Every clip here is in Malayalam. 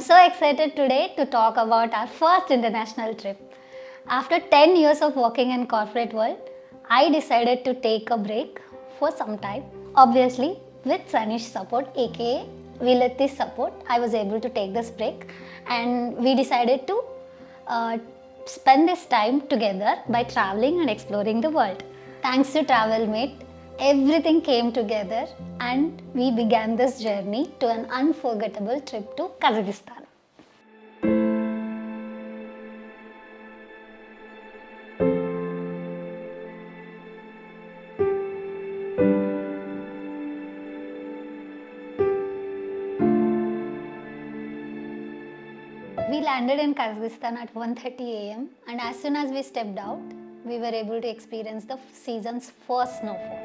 so excited today to talk about our first international trip. After 10 years of working in corporate world, I decided to take a break for some time. Obviously, with Sanish support, aka Vilathi's support, I was able to take this break, and we decided to spend this time together by traveling and exploring the world. Thanks to TravelMate, everything came together and we began this journey to an unforgettable trip to Kazakhstan. We landed in Kazakhstan at 1:30 a.m. and as soon as we stepped out, we were able to experience the season's first snowfall.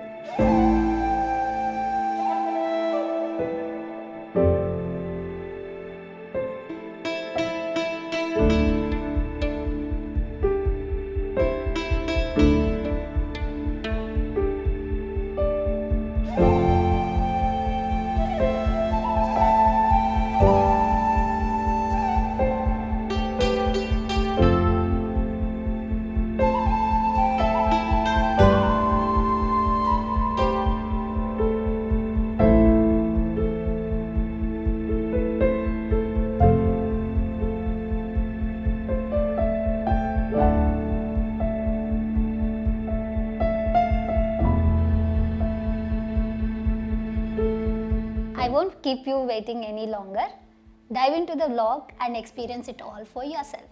I won't keep you waiting any longer. Dive into the vlog and experience it all for yourself.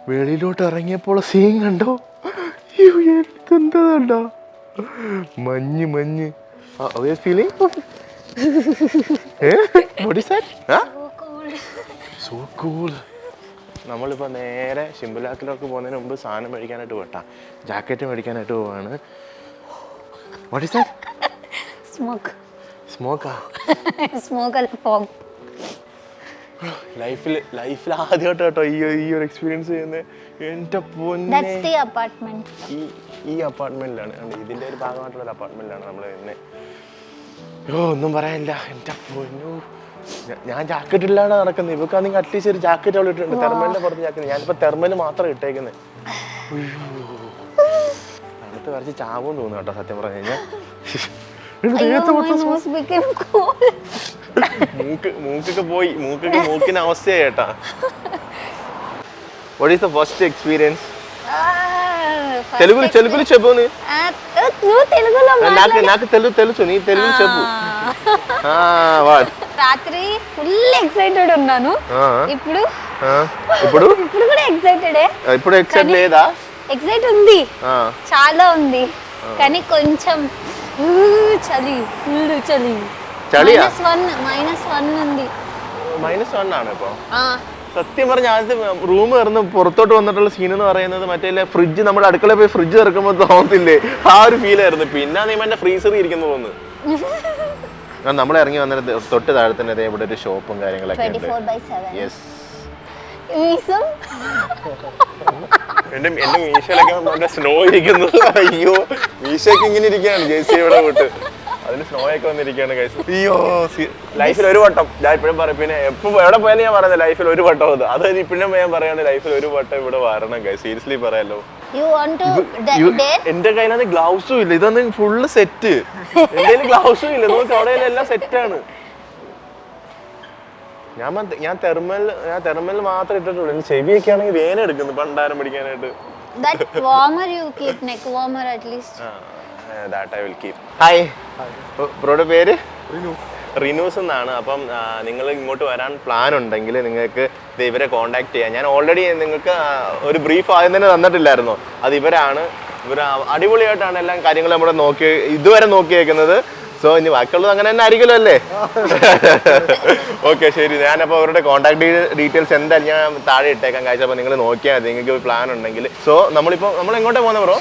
വെളിയിലോട്ട് ഇറങ്ങിയപ്പോൾ സീൻ കണ്ടോ? എന്താ കണ്ടോ? മഞ്ഞ് മഞ്ഞ്. ഫീലിംഗ്? So cool. നമ്മളിപ്പോൾ നേരെ ഷിംബുലാക്കിലേക്ക് പോകുന്നതിന് മുമ്പ് സാധനം മേടിക്കാനായിട്ട് പോട്ടാ. ജാക്കറ്റ് മേടിക്കാനായിട്ട് പോവാണ്. What is that? Smoke. സ്മോക്കാ? Smoke and fog. ലൈഫിൽ ആദ്യമായിട്ട് കേട്ടോ ഈ ഒരു എക്സ്പീരിയൻസ് ചെയ്യുന്നത്. എൻ്റെ പൊന്നെ. That's the apartment. ഈ അപ്പാർട്ട്മെന്റിലാണ്, ഇതിന്റെ ഒരു ഭാഗമായിട്ടുള്ള ഒരു അപ്പാർട്ട്മെന്റിലാണ് നമ്മൾ തന്നെ. ഒന്നും പറയാനില്ല. എൻ്റെ പൊന്നു, ഞാൻ ജാക്കറ്റ് ഇല്ലാതെ നടക്കുന്നത്. ഇവക്കാണെങ്കിൽ അറ്റ്ലീസ്റ്റ് ഒരു ജാക്കറ്റ് അവൾ ഇട്ടിട്ടുണ്ട്. തെർമലിന്റെ പുറത്ത് ജാക്കറ്റ്. ഞാനിപ്പോ തെർമല് മാത്രം ഇട്ടേക്കുന്നത്. അടുത്ത് വരച്ച് ചാവും തോന്നുന്നു കേട്ടോ സത്യം പറഞ്ഞു കഴിഞ്ഞാൽ. മൂക്കൊക്കെ പോയി. മൂക്കിന് അവസ്ഥയായി കേട്ടാ. What is the first experience? తెలుగులో చెప్పు. నాకు తెలుసు, నీ తెలుగు చెప్పు. రాత్రి ఫుల్ ఎక్సైటెడ్ ఉన్నాను. ఇప్పుడు కూడా ఎక్సైటెడే. ఇప్పుడు ఎక్సైట్ లేదా? ఎక్సైట్ ఉంది, చాలా ఉంది. కానీ కొంచెం చలి, ఫుల్ చలి. -1 ఉంది. -1 ആണ് ഇപ്പൊ. സത്യം പറഞ്ഞ ആദ്യത്തെ റൂം കയറുന്ന പുറത്തോട്ട് വന്നിട്ടുള്ള സീൻ എന്ന് പറയുന്നത് മറ്റേ ഫ്രിഡ്ജ്, നമ്മുടെ അടുക്കളയിൽ പോയി ഫ്രിഡ്ജ് തുറക്കുമ്പോൾ തോന്നത്തില്ലേ, ആ ഒരു ഫീൽ ആയിരുന്നു. പിന്നെ നീ എന്റെ ഫ്രീസറിൽ ഇരിക്കുന്നു തോന്നുന്നു. നമ്മൾ ഇറങ്ങി വന്നിട്ട് തൊട്ട് താഴെ തന്നെ ഇവിടെ ഒരു ഷോപ്പും കാര്യങ്ങളൊക്കെ ഉണ്ട്. യെസ്. എന്റെ മീശയിലൊക്കെ സ്നോ ഇരിക്കുന്നു. അയ്യോ, മീശയൊക്കെ ഇങ്ങനെ ഇരിക്കുകയാണ് ജേഴ്സി ഇവിടെ വിട്ട്. അതിന് സ്നോ ഒക്കെ വന്നിരിക്കുകയാണ് ഗൈസ്. അയ്യോ, ലൈഫിൽ ഒരു വട്ടം ഞാൻ ഇപ്പോഴും പറയും. പിന്നെ എപ്പോൾ എവിടെ പോയാലും ഞാൻ പറയുന്നത് ലൈഫിൽ ഒരു വട്ടം അത് ഇപ്പോഴും ഞാൻ പറയാണ്, ലൈഫിൽ ഒരു വട്ടം ഇവിടെ വരണം ഗൈസ്. സീരിയസ്ലി പറയാലോ. എന്റെ കയ്യിലത് ഗ്ലൗസും ഇല്ല. ഇതൊന്നും ഫുള്ള് സെറ്റ്. എന്റെ ഗ്ലൗസും ഇല്ല. നോക്ക്, അവിടെ എല്ലാം സെറ്റാണ്. ഞാൻ തെർമൽ മാത്രം ഇട്ടിട്ടുള്ളൂ. ചെവിയൊക്കെ ആണെങ്കിൽ വേന എടുക്കുന്നു പണ്ടാരം പിടിക്കാനായിട്ട്. ഹായ്, ബ്രോയുടെ പേര്? റിനൂസ് എന്നാണ്. അപ്പം നിങ്ങൾ ഇങ്ങോട്ട് വരാൻ പ്ലാൻ ഉണ്ടെങ്കിൽ നിങ്ങൾക്ക് ഇവരെ കോൺടാക്ട് ചെയ്യാം. ഞാൻ ഓൾറെഡി നിങ്ങൾക്ക് ഒരു ബ്രീഫ് ആദ്യം തന്നെ തന്നിട്ടില്ലായിരുന്നോ? അത് ഇവരാണ്. അടിപൊളിയായിട്ടാണ് എല്ലാ കാര്യങ്ങളും നമ്മുടെ ഇതുവരെ നോക്കിയേക്കുന്നത്. സോ ഇനി ബാക്കിയുള്ളത് അങ്ങനെ തന്നെ ആയിരിക്കുമല്ലോ അല്ലേ? ഓക്കെ, ശരി. ഞാനപ്പോൾ അവരുടെ കോൺടാക്ട് ഡീറ്റെയിൽസ് എന്തായാലും ഞാൻ താഴെ ഇട്ടേക്കാം കാഴ്ച. അപ്പോൾ നിങ്ങൾ നോക്കിയാൽ മതി നിങ്ങൾക്ക് ഒരു പ്ലാൻ ഉണ്ടെങ്കിൽ. സോ നമ്മൾ എങ്ങോട്ടാണ് പോകുന്നത് ബ്രോ?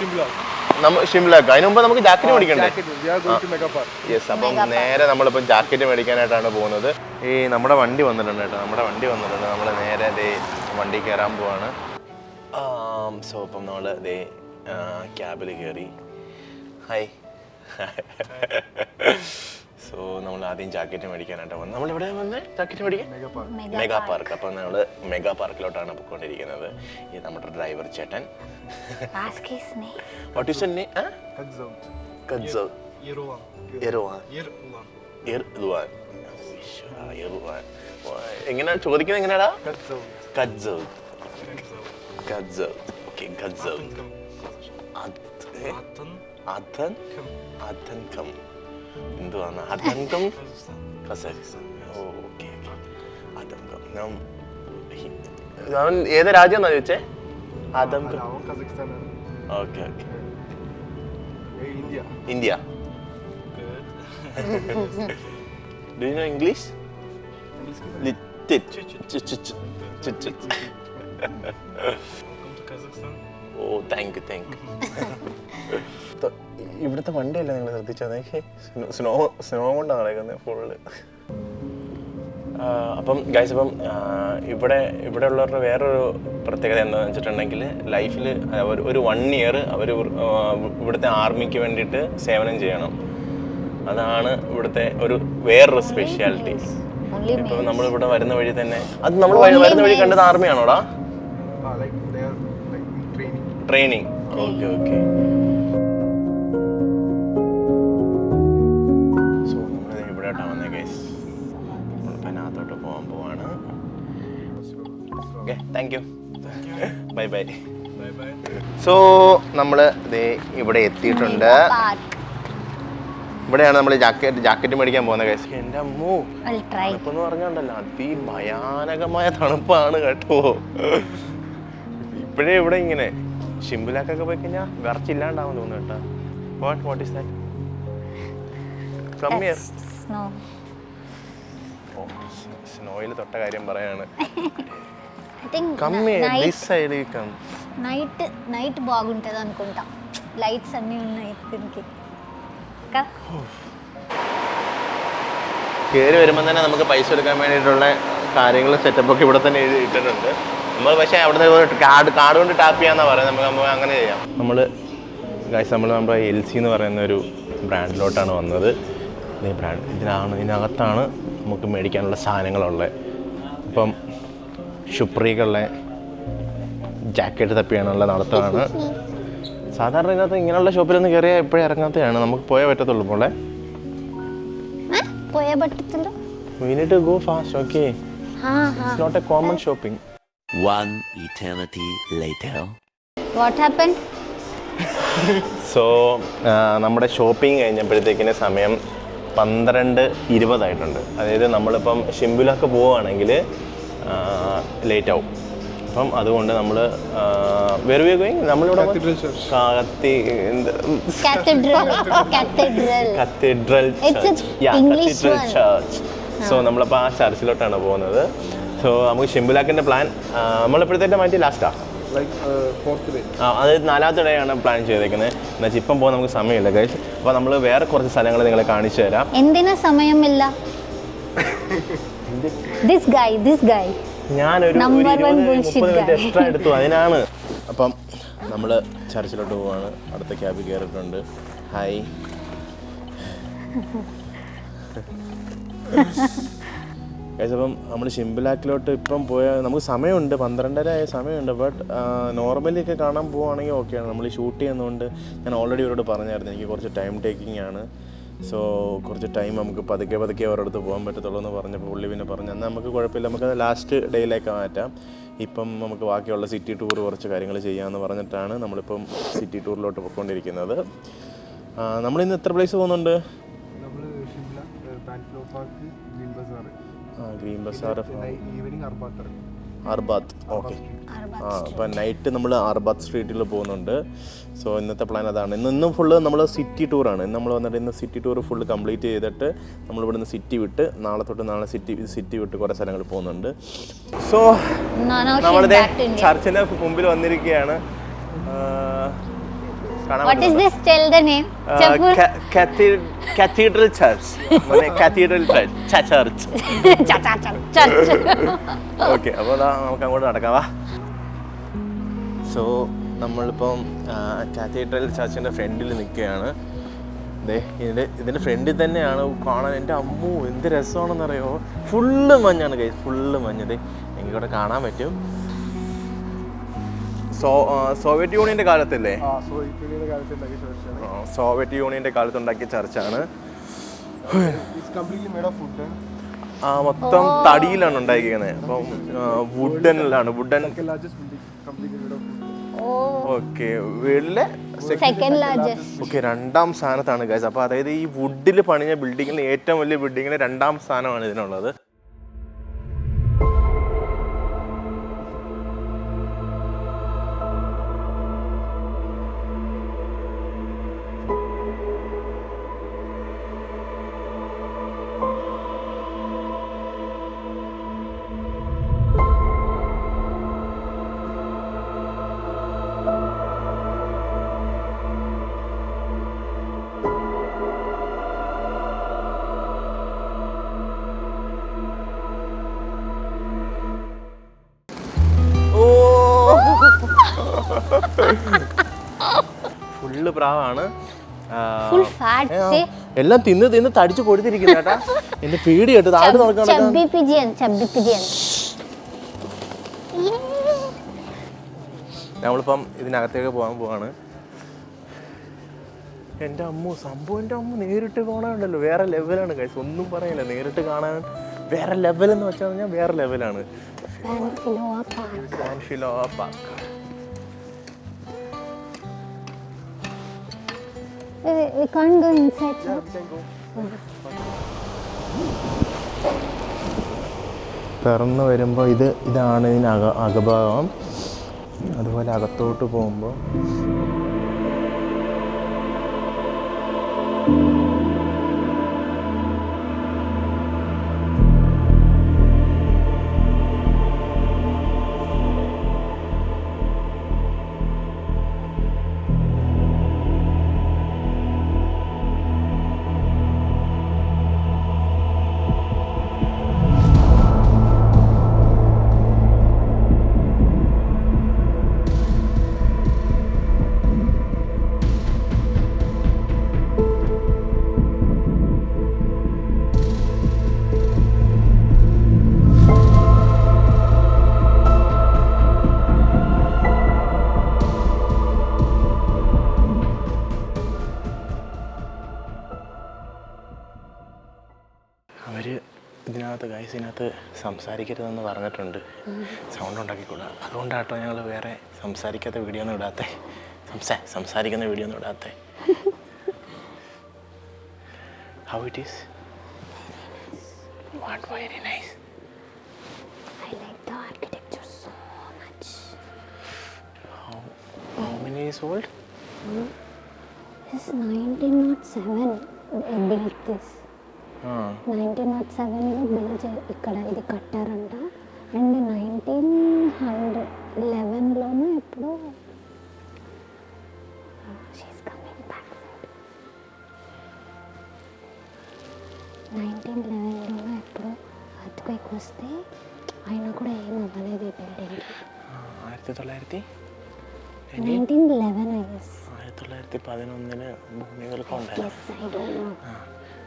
ഷിംലക്ക്. അതിന് മുമ്പ് നമുക്ക് ജാക്കറ്റ് മേടിക്കണ്ടേ? യെസ്. അപ്പം നേരെ നമ്മളിപ്പം ജാക്കറ്റ് മേടിക്കാനായിട്ടാണ് പോകുന്നത്. നമ്മുടെ വണ്ടി വന്നിട്ടുണ്ട് കേട്ടോ. നമ്മൾ നേരെ വണ്ടി കയറാൻ പോവാണ്. സോ അപ്പം നമ്മൾ ക്യാബിൽ കയറി. ഹായ്. സോ നമ്മൾ ആദ്യം ജാക്കറ്റ് മേടിക്കാനായിട്ട് വന്നത്. നമ്മളിവിടെ വന്ന് ജാക്കറ്റ് മേടിക്കാൻ മെഗാ പാർക്ക്. അപ്പം നമ്മൾ മെഗാ പാർക്കിലോട്ടാണ് പോയിക്കൊണ്ടിരിക്കുന്നത്. ഇത് നമ്മുടെ ഡ്രൈവർ ചേട്ടൻ. What is name? കട്സൗ എങ്ങനെയാ ചോദിക്കുന്നത്? എങ്ങനെയാടാ? കട്സൗ. ഓക്കെ, കട്സൗ. അഥൻകം എന്തുവാണ്? അഥൻകം കസാഖിസ്ഥാൻ. ഓക്കെ, അഥൻകം. അവൻ ഏത് രാജ്യം എന്നാ ചോദിച്ചേ? അഥൻകം. Okay okay. India. Do you know English? Oh, thank you. ഇവിടുത്തെ വണ്ടിയല്ല നിങ്ങൾ ശ്രദ്ധിച്ചത്? സ്നോ കൊണ്ടാണ് നടക്കുന്നത് ഫുള്ള്. അപ്പം ഗൈസ്, അപ്പം ഇവിടെ ഉള്ളവരുടെ വേറൊരു പ്രത്യേകത എന്താണെന്ന് വെച്ചിട്ടുണ്ടെങ്കിൽ ലൈഫിൽ ഒരു 1 year അവർ ഇവിടുത്തെ ആർമിക്ക് വേണ്ടിയിട്ട് സേവനം ചെയ്യണം. അതാണ് ഇവിടുത്തെ വേറൊരു സ്പെഷ്യാലിറ്റി. ഇപ്പം നമ്മളിവിടെ വരുന്ന വഴി തന്നെ അത് നമ്മൾ വരുന്ന വഴി കണ്ടത് ആർമിയാണോടാ? ട്രെയിനിങ്. Okay okay. സോ നമ്മൾ ഇവിടെയായിട്ടാണ് വന്നത് ഗൈസ്. നമ്മളിപ്പോൾ അതിനകത്തോട്ട് പോകാൻ പോവാണ്. Okay, thank U. Bye bye. So നമ്മൾ ഇവിടെ എത്തിയിട്ടുണ്ട്. ഇവിടെയാണ് നമ്മൾ ജാക്കറ്റ് മേടിക്കാൻ പോകുന്നത് ഗൈസ്. എൻ്റെ അമ്മോ, തണുപ്പെന്ന് പറഞ്ഞോണ്ടല്ലോ അതിഭയാനകമായ തണുപ്പാണ് കേട്ടോ. ഇപ്പോഴേ ഇവിടെ ഇങ്ങനെ ഷിംലാക്കൊക്കെ പോയി കഴിഞ്ഞാൽ വിറച്ചില്ലാണ്ടാവും തോന്നുന്നു കേട്ടോ. What is that? Come here. സ്നോയിൽ തൊട്ട കാര്യം പറയാണ്. Come here, this side come. Night బాగుంటుంది అనుకుంటా. లైట్స్ అన్నీ ఉన్నాయి దీనికి. കയറി വരുമ്പോൾ തന്നെ നമുക്ക് പൈസ എടുക്കാൻ വേണ്ടിയിട്ടുള്ള കാര്യങ്ങൾ സെറ്റപ്പൊക്കെ ഇവിടെ തന്നെ എഴുതി ഇട്ടിട്ടുണ്ട്. നമ്മൾ പക്ഷേ അവിടെ നിന്ന് കാർഡ് കൊണ്ട് ടാപ്പ് ചെയ്യാന്നാണ് പറയുന്നത്. നമുക്ക് അങ്ങനെ ചെയ്യാം. നമ്മൾ നമ്മുടെ LC എന്ന് പറയുന്ന ഒരു ബ്രാൻഡിലോട്ടാണ് വന്നത്. ഈ ബ്രാൻഡ് ഇതിനകത്താണ് നമുക്ക് മേടിക്കാനുള്ള സാധനങ്ങളുള്ളത്. ഇപ്പം ഷുപ്രീകളുടെ ജാക്കറ്റ് തപ്പിയാനുള്ള നടത്തമാണ്. സാധാരണ ഇതിനകത്ത് ഇങ്ങനെയുള്ള ഷോപ്പിലൊന്നും കയറിയാൽ എപ്പോഴും ഇറങ്ങാത്തതാണ്. നമുക്ക് പോയേ പറ്റത്തുള്ളൂ. പോലെ we need to go fast, okay? It's not a common shopping. One eternity later. What happened? So നമ്മുടെ ഷോപ്പിംഗ് കഴിഞ്ഞപ്പോഴത്തേക്കിന് സമയം 12:20 ആയിട്ടുണ്ട്. അതായത് നമ്മളിപ്പം ഷിംബുലൊക്കെ പോവുകയാണെങ്കിൽ ലേറ്റ് ആവും. അപ്പം അതുകൊണ്ട് നമ്മൾ നമ്മളിവിടെ കത്തീഡ്രൽ ചർച്ച്. സോ നമ്മളിപ്പോൾ ആ ചർച്ചിലോട്ടാണ് പോകുന്നത്. സോ നമുക്ക് ഷിംബുലാക്കിൻ്റെ പ്ലാൻ നമ്മളിപ്പോഴത്തേക്ക് മാറ്റി ലാസ്റ്റാ, അതായത് 4ാമത്തെ ഡേ ആണ് പ്ലാൻ ചെയ്തേക്കുന്നത്. എന്നുവെച്ചാൽ ഇപ്പം പോകാൻ നമുക്ക് സമയമില്ല ഗൈസ്. അപ്പോൾ നമ്മൾ വേറെ കുറച്ച് സ്ഥലങ്ങൾ നിങ്ങളെ കാണിച്ചു തരാം. എന്തിനാ സമയമില്ല? ഞാനൊരു 20-30 എക്സ്ട്രാ എടുത്തു, അതിനാണ്. അപ്പം നമ്മൾ ചർച്ചിലോട്ട് പോവാണ്. അടുത്ത ക്യാബിൽ കയറിയിട്ടുണ്ട്. ഹായ്. അപ്പം നമ്മൾ ഷിംബുലാക്കിലോട്ട് ഇപ്പം പോയാൽ നമുക്ക് സമയമുണ്ട്, 12:30 ആയ സമയമുണ്ട്. ബട്ട് നോർമലി ഒക്കെ കാണാൻ പോവുകയാണെങ്കിൽ ഓക്കെയാണ്. നമ്മൾ ഷൂട്ട് ചെയ്യുന്നതുകൊണ്ട് ഞാൻ ഓൾറെഡി ഇവരോട് പറഞ്ഞായിരുന്നു എനിക്ക് കുറച്ച് ടൈം ടേക്കിംഗ് ആണ്. സോ കുറച്ച് ടൈം നമുക്ക് പതുക്കെ അവരടുത്ത് പോകാൻ പറ്റത്തുള്ളൂ എന്ന് പറഞ്ഞപ്പോൾ പുള്ളി പിന്നെ പറഞ്ഞു എന്നാൽ നമുക്ക് കുഴപ്പമില്ല, നമുക്കത് ലാസ്റ്റ് ഡേയിലേക്ക് മാറ്റാം. ഇപ്പം നമുക്ക് ബാക്കിയുള്ള സിറ്റി ടൂർ കുറച്ച് കാര്യങ്ങൾ ചെയ്യാമെന്ന് പറഞ്ഞിട്ടാണ് നമ്മളിപ്പം സിറ്റി ടൂറിലോട്ട് പോയിക്കൊണ്ടിരിക്കുന്നത്. നമ്മളിന്ന് എത്ര പ്ലേസ് പോകുന്നുണ്ട്? ഗ്രീൻ ബസാർ, അർബാത്ത്. ഓക്കെ. അപ്പം നൈറ്റ് നമ്മൾ അർബാത്ത് സ്ട്രീറ്റിൽ പോകുന്നുണ്ട്. സോ ഇന്നത്തെ പ്ലാൻ അതാണ്. ഇന്നും ഫുള്ള് നമ്മൾ സിറ്റി ടൂറാണ്. നമ്മൾ വന്നിട്ട് ഇന്ന് സിറ്റി ടൂർ ഫുള്ള് കംപ്ലീറ്റ് ചെയ്തിട്ട് നമ്മളിവിടുന്ന് സിറ്റി വിട്ട് നാളെ സിറ്റി വിട്ട് കുറേ സ്ഥലങ്ങൾ പോകുന്നുണ്ട്. സോ നമ്മളിത് ചർച്ചിൻ്റെ മുമ്പിൽ വന്നിരിക്കുകയാണ്. What is this? Tell the name. Cathedral Church. Cathedral Church. Okay, അപ്പോൾ നമുക്ക് അങ്ങോട്ട് നടക്കാം. വാ. സോ നമ്മളിപ്പം കാത്തീഡ്രൽ ചർച്ചിൻ്റെ ഫ്രണ്ടിൽ നിൽക്കുകയാണ്. ഇതിൻ്റെ ഫ്രണ്ടിൽ തന്നെയാണ് കാണാൻ. എൻ്റെ അമ്മൂ എന്ത് രസമാണെന്നറിയോ, ഫുള്ള് മഞ്ഞാണ് കൈ, ഫുള്ള് മഞ്ഞത് എനിക്കിവിടെ കാണാൻ പറ്റും. സോവിയറ്റ് യൂണിയൻ്റെ കാലത്തല്ലേ? സോവിയറ്റ് യൂണിയൻ്റെ കാലത്ത് ഉണ്ടാക്കിയ ചർച്ചാണ്. മൊത്തം തടിയിലാണ് ഉണ്ടാക്കിയിരിക്കുന്നത്. അപ്പം വുഡനിലാണ്. ഓക്കെ, വേൾഡിലെ സെക്കൻഡ് ലാർജസ്റ്റ്. ഓക്കെ, 2ാം സ്ഥാനത്താണ് ഗൈസ്. അപ്പോൾ അതായത് ഈ വുഡിൽ പണിഞ്ഞ ബിൽഡിങ്ങിൽ ഏറ്റവും വലിയ ബിൽഡിങ്ങിൽ 2ാം സ്ഥാനമാണ് ഇതിനുള്ളത്. ഫുള്ള് പ്രാവാണ്. എല്ലാം തിന്ന് തടിച്ചു കൊടുത്തിരിക്കുന്ന കേട്ടാ. എന്റെ പേടി കേട്ടത് ആട് നടക്കാൻ. നമ്മളിപ്പം ഇതിനകത്തേക്ക് പോകാൻ പോവാണ്. എൻ്റെ അമ്മ സംഭവം, എൻ്റെ അമ്മ നേരിട്ട് കാണാനുണ്ടല്ലോ വേറെ ലെവലാണ് ഗൈസ്. ഒന്നും പറയില്ല, നേരിട്ട് കാണാൻ വേറെ ലെവൽ എന്ന് വെച്ചാൽ കഴിഞ്ഞാൽ വേറെ ലെവലാണ്. We can't go inside. Yeah, we can go. തുറന്ന് വരുമ്പോൾ ഇതാണ് ഇതിന് അകഭാഗം. അതുപോലെ അകത്തോട്ട് പോകുമ്പോൾ ഇതിനകത്ത് സംസാരിക്കരുതെന്ന് പറഞ്ഞിട്ടുണ്ട്, സൗണ്ട് ഉണ്ടാക്കിക്കൂടാ. അതുകൊണ്ടാട്ടോ ഞങ്ങൾ വേറെ സംസാരിക്കാത്ത വീഡിയോ ഒന്നും ഇടാത്തേ, സംസാരിക്കുന്ന വീഡിയോ ഒന്നും ഇടാത്തേ. How it is? What very nice. I like the architecture so much. How many years old? This is 1907 they built this. 1907లో build ఇక్కడ ఇది కట్టారంట. అండ్ 1911లోనూ ఎప్పుడో షీస్ కమింగ్ బ్యాక్. 1911లోనూ ఎప్పుడో ఎర్త్క్వేక్ వస్తే అయినా కూడా ఏం అవ్వలేదు ఈ బిల్డింగ్. 1911 1911 ഭൂമികൾക്ക് ഉണ്ടായിരുന്നു.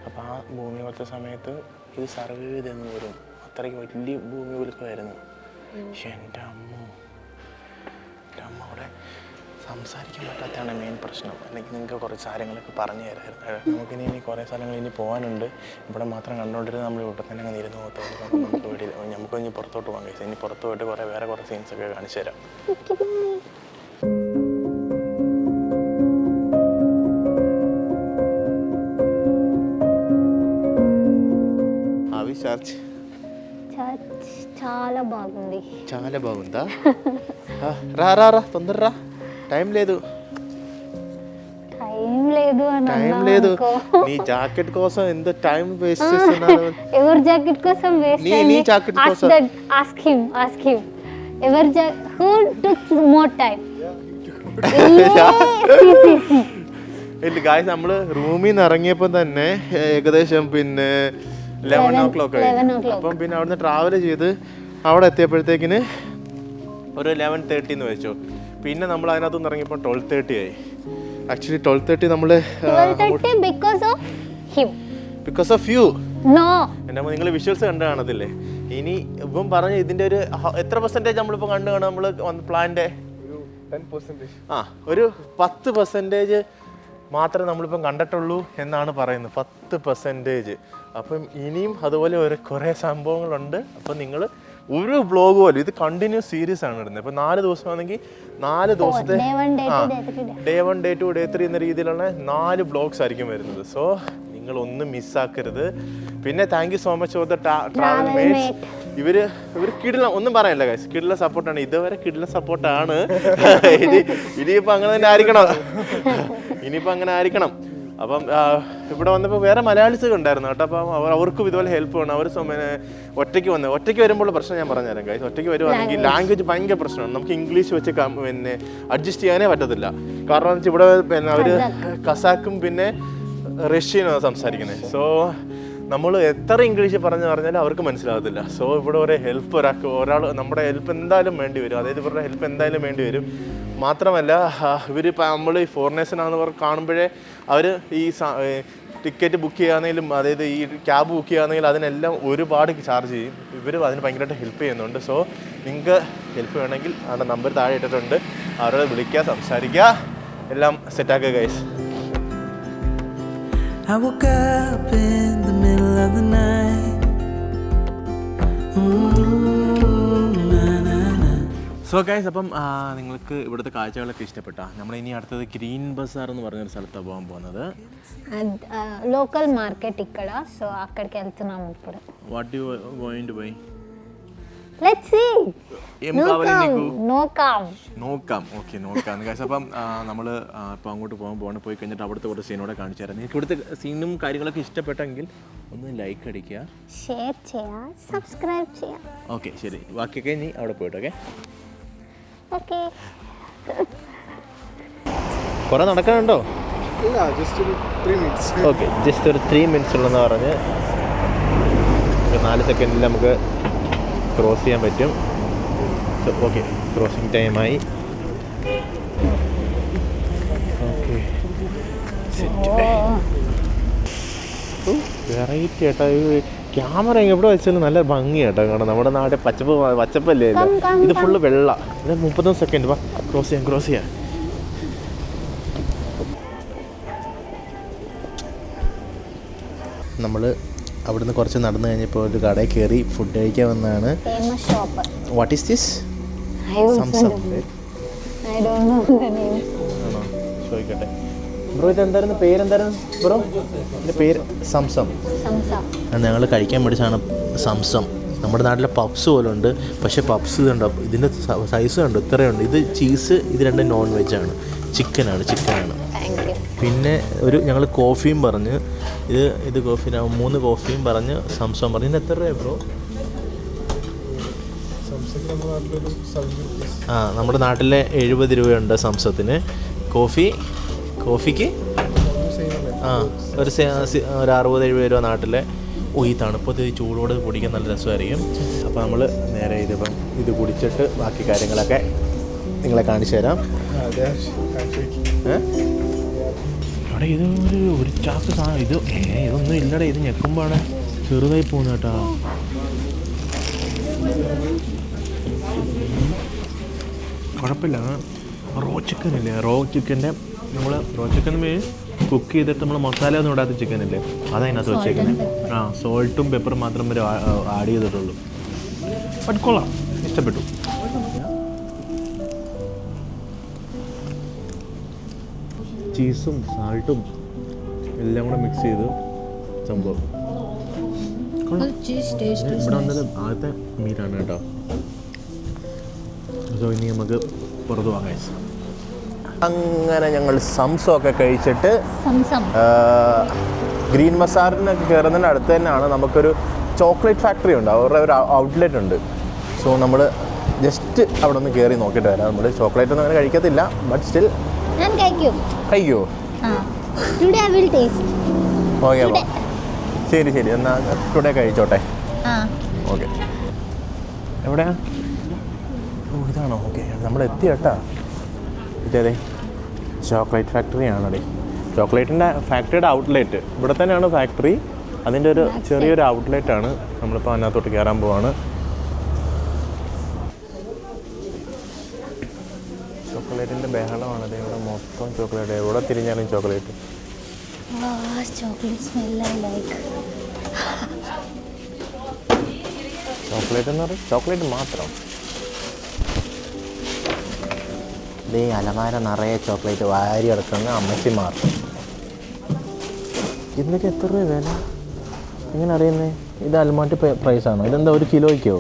അപ്പോൾ ആ ഭൂമികുലത്തെ സമയത്ത് ഇത് സർവൈവ് ചെയ്തെന്ന് വരും. അത്രയ്ക്ക് വലിയ ഭൂമികുലുക്കമായിരുന്നു. പക്ഷെ എൻ്റെ അമ്മ അവിടെ സംസാരിക്കാൻ പറ്റാത്തതാണ് മെയിൻ പ്രശ്നം. അല്ലെങ്കിൽ നിങ്ങൾക്ക് കുറച്ച് കാര്യങ്ങളൊക്കെ പറഞ്ഞു തരാമായിരുന്നു. നമുക്കിനി കുറേ സ്ഥലങ്ങൾ ഇനി പോകാനുണ്ട്. ഇവിടെ മാത്രം കണ്ടുകൊണ്ടിരുന്നത് നമ്മൾ ഇവിടെ തന്നെ അങ്ങ് ഇരുന്ന് പോകത്തോളൂ. നമുക്ക് വീട്ടിൽ നമുക്ക് ഇനി പുറത്തോട്ട് പോകാൻ കഴിയും. ഇനി പുറത്ത് പോയിട്ട് വേറെ കുറേ സീൻസൊക്കെ കാണിച്ചു തരാം. చర్చ్ చాలా బాగుంది. చాలా బాగుందా? రా తొందరరా, టైం లేదు. నీ జాకెట్ కోసం ఎంత టైం వేస్ట్ చేస్తున్నారు? ఎవర్ జాకెట్ కోసం వేస్ట్? నీ జాకెట్ కోసం ask him ever who took more time? Guys നമ്മള് റൂമിൽ നിന്ന് ഇറങ്ങിയപ്പോൾ തന്നെ ഏകദേശം 11 o'clock ആയി. അപ്പം പിന്നെ അവിടുന്ന് ട്രാവൽ ചെയ്ത് അവിടെ എത്തിയപ്പോഴത്തേക്കിന് ഒരു 11:30 എന്ന് വെച്ചു. പിന്നെ നമ്മൾ അതിനകത്തുനിന്ന് ഇറങ്ങിയപ്പോൾ 12:30 ആയി. ആക്ച്വലി 12:30 നമ്മൾ 12:30 because of him. Because of you. No. എൻ്റെ നിങ്ങൾ വിഷ്വൽസ് കണ്ടു കാണത്തില്ലേ? ഇനി ഇപ്പം പറഞ്ഞ ഇതിൻ്റെ ഒരു എത്ര പെർസെൻറ്റേജ് നമ്മളിപ്പോൾ കണ്ടു കാണാം നമ്മൾ പ്ലാൻ്റെ? ഒരു 10% മാത്രമേ നമ്മളിപ്പം കണ്ടിട്ടുള്ളൂ എന്നാണ് പറയുന്നത്. 10%. അപ്പം ഇനിയും അതുപോലെ കുറേ സംഭവങ്ങളുണ്ട്. അപ്പം നിങ്ങൾ ഒരു വ്ളോഗ് പോലും ഇത് കണ്ടിന്യൂസ് സീരീസ് ആണ് ഇടുന്നത്. ഇപ്പോൾ 4 ദിവസമാണെങ്കിൽ 4 ദിവസത്തെ Day 1, day 2, day 3. Day 1, Day 2, Day 3 എന്ന രീതിയിലുള്ള 4 വ്ളോഗ്സ് ആയിരിക്കും വരുന്നത്. സോ നിങ്ങളൊന്നും മിസ്സാക്കരുത്. പിന്നെ thank you so much for the travel mates. ഇവര് കിടില ഒന്നും പറയല്ല ഗൈസ്, കിടില സപ്പോർട്ടാണ്. ഇതുവരെ കിടില സപ്പോർട്ടാണ്. ഇനിയിപ്പോൾ അങ്ങനെ തന്നെ ആയിരിക്കണം. ഇനിയിപ്പോൾ അങ്ങനെ ആയിരിക്കണം. അപ്പം ഇവിടെ വന്നപ്പോൾ വേറെ മലയാളീസ് ഉണ്ടായിരുന്നു കേട്ടോ. അപ്പം അവർക്കും ഇതുപോലെ ഹെൽപ്പ് വേണം. അവർ ഒറ്റയ്ക്ക് വരുമ്പോൾ പ്രശ്നം ഞാൻ പറഞ്ഞുതരാം ഗൈസ്. ഒറ്റയ്ക്ക് വരുവാണെങ്കിൽ ലാംഗ്വേജ് ഭയങ്കര പ്രശ്നമാണ്. നമുക്ക് ഇംഗ്ലീഷ് വെച്ച് പിന്നെ അഡ്ജസ്റ്റ് ചെയ്യാനേ പറ്റത്തില്ല. കാരണം എന്ന് വെച്ചാൽ ഇവിടെ പിന്നെ അവർ കസാക്കും പിന്നെ റഷ്യനാണ് സംസാരിക്കുന്നത്. സോ നമ്മൾ എത്ര ഇംഗ്ലീഷ് പറഞ്ഞാലും അവർക്ക് മനസ്സിലാകത്തില്ല. സോ ഇവിടെ ഒരാൾ നമ്മുടെ ഹെൽപ്പ് എന്തായാലും വേണ്ടി വരും. അതായത് ഇവരുടെ ഹെൽപ്പ് എന്തായാലും വേണ്ടി വരും. മാത്രമല്ല ഇവരിപ്പോൾ നമ്മൾ ഈ ഫോറിനേഴ്സിനാണെന്ന് കാണുമ്പോഴേ അവർ ഈ ടിക്കറ്റ് ബുക്ക് ചെയ്യുകയാണെങ്കിലും അതായത് ഈ ക്യാബ് ബുക്ക് ചെയ്യുകയാണെങ്കിലും അതിനെല്ലാം ഒരുപാട് ചാർജ് ചെയ്യും. ഇവർ അതിന് ഭയങ്കരമായിട്ട് ഹെൽപ്പ് ചെയ്യുന്നുണ്ട്. സോ നിങ്ങൾക്ക് ഹെൽപ്പ് വേണമെങ്കിൽ അവരുടെ നമ്പർ താഴെ ഇട്ടിട്ടുണ്ട്. അവരോട് വിളിക്കുക, സംസാരിക്കുക, എല്ലാം സെറ്റാക്കുക guys. I woke up in the middle of the night. So guys, അപ്പം നിങ്ങൾക്ക് ഇവിടുത്തെ കാഴ്ചകളൊക്കെ ഇഷ്ടപ്പെട്ടാ? നമ്മൾ ഇനി അടുത്തത് ഗ്രീൻ ബസാർ എന്ന് പറഞ്ഞൊരു സ്ഥലത്താണ് പോകാൻ പോകുന്നത്. లోకల్ మార్కెట్ ఇక్కడ. సో అక్కడికి వెళ్తున్నాం ఇప్పుడు. What you going to buy? Let's see. ఏం కావాలి నీకు? നോക്കാം. ഓക്കെ, നോക്കാം ഗൈസ്. അപ്പം നമ്മൾ ഇപ്പോൾ അങ്ങോട്ട് പോയി കഴിഞ്ഞിട്ട് അവിടുത്തെ കുറച്ച് സീനോടെ കാണിച്ചു തരാം. നിങ്ങൾക്ക് ഇവിടുത്തെ സീനും കാര്യങ്ങളൊക്കെ ഇഷ്ടപ്പെട്ടെങ്കിൽ ഒന്ന് ലൈക്ക് അടിക്കുക, ഷെയർ ചെയ്യുക, സബ്സ്ക്രൈബ് ചെയ്യുക. ഓക്കെ ശരി. ബാക്കിയൊക്കെ ഇനി അവിടെ പോയിട്ട് ഓക്കെ. കുറേ നടക്കാനുണ്ടോ? ഇല്ല, ജസ്റ്റ് ഒരു 3 minutes. ഓക്കെ, ജസ്റ്റ് ഒരു 3 minutes ഉള്ളെന്ന് പറഞ്ഞ് 4 സെക്കൻഡിൽ നമുക്ക് ക്രോസ് ചെയ്യാൻ പറ്റും. ഓക്കെ, ക്രോസിങ് ടൈമായി. ഓക്കെ, വെറൈറ്റി കേട്ടോ. ക്യാമറ എവിടെ വെച്ചാലും നല്ല ഭംഗി കേട്ടോ കാണാം. നമ്മുടെ നാട്ടിൽ പച്ചപ്പല്ലേ ഇല്ല, ഇത് ഫുള്ള് വെള്ള. ഇത് 30 സെക്കൻഡ്. വാ, ക്രോസ് ചെയ്യാം. നമ്മൾ അവിടുന്ന് കുറച്ച് നടന്നു കഴിഞ്ഞപ്പോൾ ഒരു കടയിൽ കയറി ഫുഡ് കഴിക്കാൻ വന്നതാണ്. Famous shop. What is this? Zamzam. I don't know the name. ആണോ? ചോദിക്കട്ടെ ബ്രോ, ഇതെന്തായിരുന്നു പേരെന്തായിരുന്നു ബ്രോ? എൻ്റെ പേര് സംസം. ഞങ്ങൾ കഴിക്കാൻ മേടിച്ചാണ് സംസം. നമ്മുടെ നാട്ടിലെ പപ്സ് പോലെ ഉണ്ട്, പക്ഷേ പപ്സ് ഇതുണ്ട്. ഇതിൻ്റെ സൈസ് ഉണ്ട്, ഇത്രയുണ്ട്. ഇത് ചീസ്, ഇത് രണ്ടും നോൺ വെജാണ്. ചിക്കനാണ്. പിന്നെ ഞങ്ങൾ കോഫിയും പറഞ്ഞ് ഇത് കോഫി 3 കോഫിയും പറഞ്ഞ് സംസം പറഞ്ഞ്. ഇതിന് എത്ര രൂപ ബ്രോ? നമ്മുടെ നാട്ടിലെ 70 രൂപയുണ്ട് സംസത്തിന്. കോഫിക്ക് ഒരു 60-70 രൂപ നാട്ടിലെ. ഈ തണുപ്പത്ത് ചൂടോട് കുടിക്കാൻ നല്ല രസമായിരിക്കും. അപ്പോൾ നമ്മൾ നേരെ ഇത് കുടിച്ചിട്ട് ബാക്കി കാര്യങ്ങളൊക്കെ നിങ്ങളെ കാണിച്ചു തരാം. അവിടെ ഇത് ഒരു ചാക്ക് സാധനം. ഇതൊന്നും ഇല്ലടേ. ഇത് ഞെക്കുമ്പോഴാണ് ചെറുതായി പോകുന്നത് കേട്ടോ. കുഴപ്പമില്ല. റോ ചിക്കൻ ഇല്ലേ, നമ്മൾ റോ ചിക്കൻ കുക്ക് ചെയ്തിട്ട് നമ്മൾ മസാല ഒന്നും ഇടാത്ത ചിക്കനില്ലേ, അതതിനകത്ത് വെച്ചേക്കുന്നത്. സോൾട്ടും പെപ്പറും മാത്രം വരെ ആഡ് ചെയ്തിട്ടുള്ളൂ. ബട്ട് കൊള്ളാം, ഇഷ്ടപ്പെട്ടു. ചീസും സാൾട്ടും എല്ലാം കൂടെ മിക്സ് ചെയ്ത് സംഭവം. ഇവിടെ വന്നത് ആദ്യത്തെ മീറ്റാണ് കേട്ടോ. സോ ഇനി നമുക്ക് പുറത്ത് വാങ്ങാം. അങ്ങനെ ഞങ്ങൾ സംസമൊക്കെ കഴിച്ചിട്ട് ഗ്രീൻ ബസാറിനൊക്കെ കയറുന്നതിൻ്റെ അടുത്ത് തന്നെയാണ് നമുക്കൊരു ചോക്ലേറ്റ് ഫാക്ടറി ഉണ്ട്. അവരുടെ ഒരു ഔട്ട്ലെറ്റ് ഉണ്ട്. സോ നമ്മൾ ജസ്റ്റ് അവിടെ ഒന്ന് കയറി നോക്കിയിട്ട് വരാം. നമ്മൾ ചോക്ലേറ്റ് ഒന്നും അങ്ങനെ കഴിക്കത്തില്ല, ബട്ട് സ്റ്റിൽ കഴിക്കുമോ? ഓക്കെ, ശരി. എന്നാൽ ടുഡേ കഴിച്ചോട്ടെ. ഓക്കെ, എവിടെയാ? ഓ, ഇതാണോ? ഓക്കെ, നമ്മൾ എത്തി കേട്ടാ. ഇതേ ചോക്ലേറ്റ് ഫാക്ടറിയാണല്ലേ. ചോക്ലേറ്റിൻ്റെ ഫാക്ടറിയുടെ ഔട്ട്ലെറ്റ് ഇവിടെ തന്നെയാണ് ഫാക്ടറി. അതിൻ്റെ ഒരു ചെറിയൊരു ഔട്ട്ലെറ്റാണ്. നമ്മളിപ്പോൾ അതിനകത്തോട്ട് കയറാൻ പോവാണ്. ചോക്ലേറ്റിൻ്റെ ബഹളമാണത്. ഇവിടെ മൊത്തം ചോക്ലേറ്റ്, എവിടെ തിരിഞ്ഞാലും ചോക്ലേറ്റ്. ചോക്ലേറ്റ് എന്ന് പറയും, ചോക്ലേറ്റ് മാത്രം. ഇതേ അലമാര നിറയെ ചോക്ലേറ്റ് വാരി എടുക്കുന്ന അമ്മച്ചിമാർ. ഇതിനൊക്കെ എത്ര രൂപ വില? എങ്ങനെ അറിയുന്നത്? ഇത് അൽമാട്ടി പ്രൈസാണോ? ഇതെന്താ 1 കിലോയ്ക്കോ?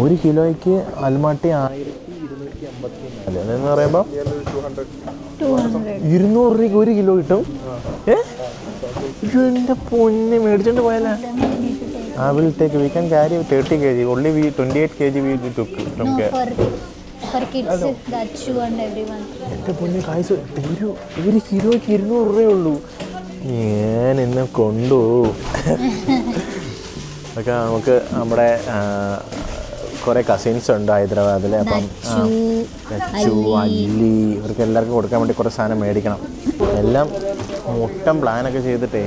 1 കിലോയ്ക്ക് അൽമാട്ടി 1254. അതെന്ന് പറയുമ്പോൾ 200 രൂപയ്ക്ക് 1 കിലോ കിട്ടും. എൻ്റെ പൊന്നെ, മേടിച്ചോണ്ട് പോയാലേ. I will take, we can carry 30 kg, only we 28 kg we took from care. For kids, that shoe and everyone. എൻ്റെ പൊന്നെ, കായ്സ് 1 കിലോയ്ക്ക് 200 രൂപയേ ഉള്ളൂ. ഞാൻ എന്നെ കൊണ്ടുപോകും. അതൊക്കെ നമുക്ക് നമ്മുടെ കുറേ കസിൻസ് ഉണ്ട് ഹൈദരാബാദിൽ. അപ്പം അച്ചു, അല്ലി, ഇവർക്ക് എല്ലാവർക്കും കൊടുക്കാൻ വേണ്ടി കുറേ സാധനം മേടിക്കണം. എല്ലാം മുട്ടം പ്ലാനൊക്കെ ചെയ്തിട്ടേ